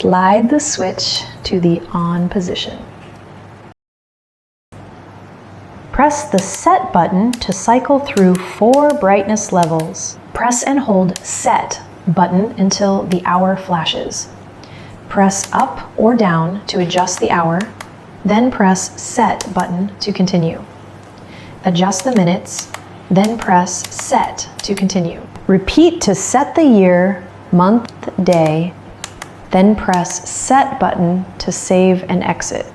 Slide the switch to the on position. Press the Set button to cycle through 4 brightness levels. Press and hold Set button until the hour flashes. Press up or down to adjust the hour, then press Set button to continue. Adjust the minutes, then press Set to continue. Repeat to set the year, month, day, then press Set button to save and exit.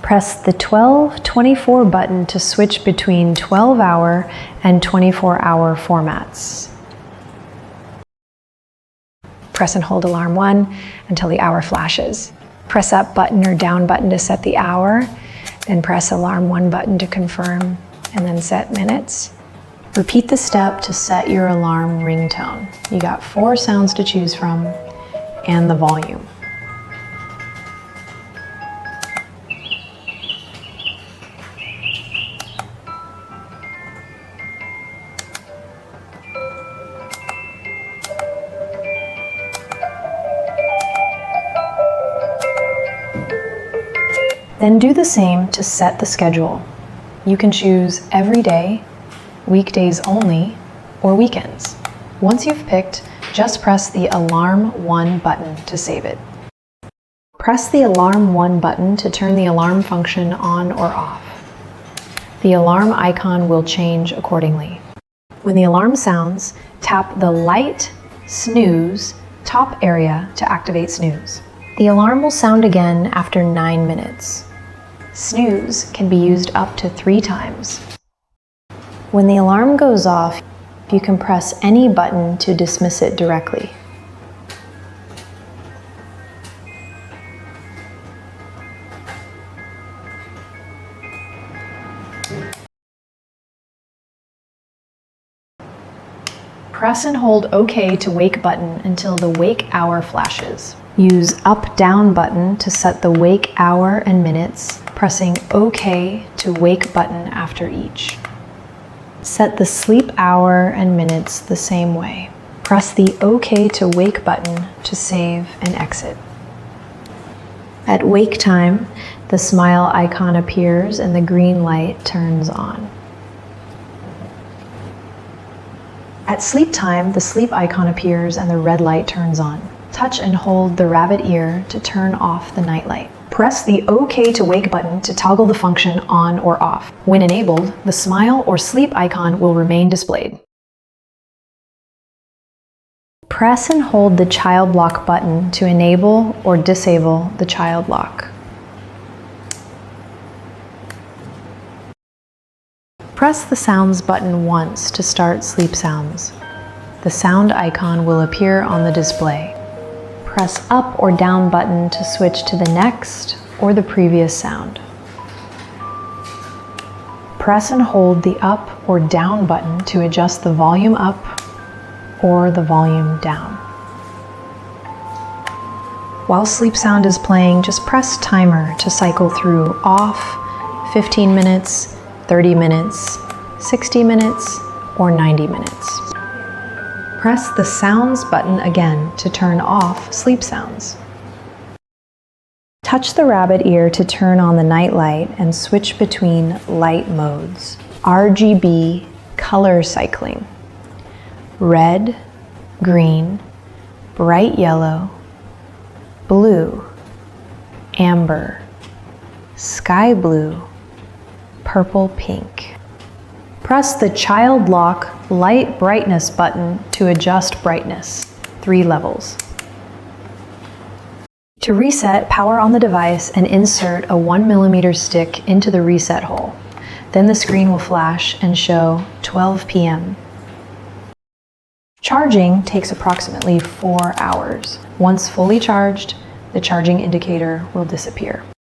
Press the 12-24 button to switch between 12-hour and 24-hour formats. Press and hold alarm 1 until the hour flashes. Press up button or down button to set the hour, then press alarm 1 button to confirm, and then set minutes. Repeat the step to set your alarm ringtone. You got 4 sounds to choose from and the volume. Then do the same to set the schedule. You can choose every day, weekdays only, or weekends. Once you've picked, just press the Alarm 1 button to save it. Press the Alarm 1 button to turn the alarm function on or off. The alarm icon will change accordingly. When the alarm sounds, tap the light snooze top area to activate snooze. The alarm will sound again after 9 minutes. Snooze can be used up to 3 times. When the alarm goes off, you can press any button to dismiss it directly. Press and hold OK to wake button until the wake hour flashes. Use up-down button to set the wake hour and minutes, pressing OK to wake button after each. Set the sleep hour and minutes the same way. Press the OK to wake button to save and exit. At wake time, the smile icon appears and the green light turns on. At sleep time, the sleep icon appears and the red light turns on. Touch and hold the rabbit ear to turn off the nightlight. Press the OK to wake button to toggle the function on or off. When enabled, the smile or sleep icon will remain displayed. Press and hold the child lock button to enable or disable the child lock. Press the sounds button once to start sleep sounds. The sound icon will appear on the display. Press up or down button to switch to the next or the previous sound. Press and hold the up or down button to adjust the volume up or the volume down. While sleep sound is playing, just press timer to cycle through off, 15 minutes, 30 minutes, 60 minutes, or 90 minutes. Press the sounds button again to turn off sleep sounds. Touch the rabbit ear to turn on the night light and switch between light modes. RGB color cycling. Red, green, bright yellow, blue, amber, sky blue, purple pink. Press the child lock light brightness button to adjust brightness, 3 levels. To reset, power on the device and insert a 1mm stick into the reset hole. Then the screen will flash and show 12 p.m. Charging takes approximately 4 hours. Once fully charged, the charging indicator will disappear.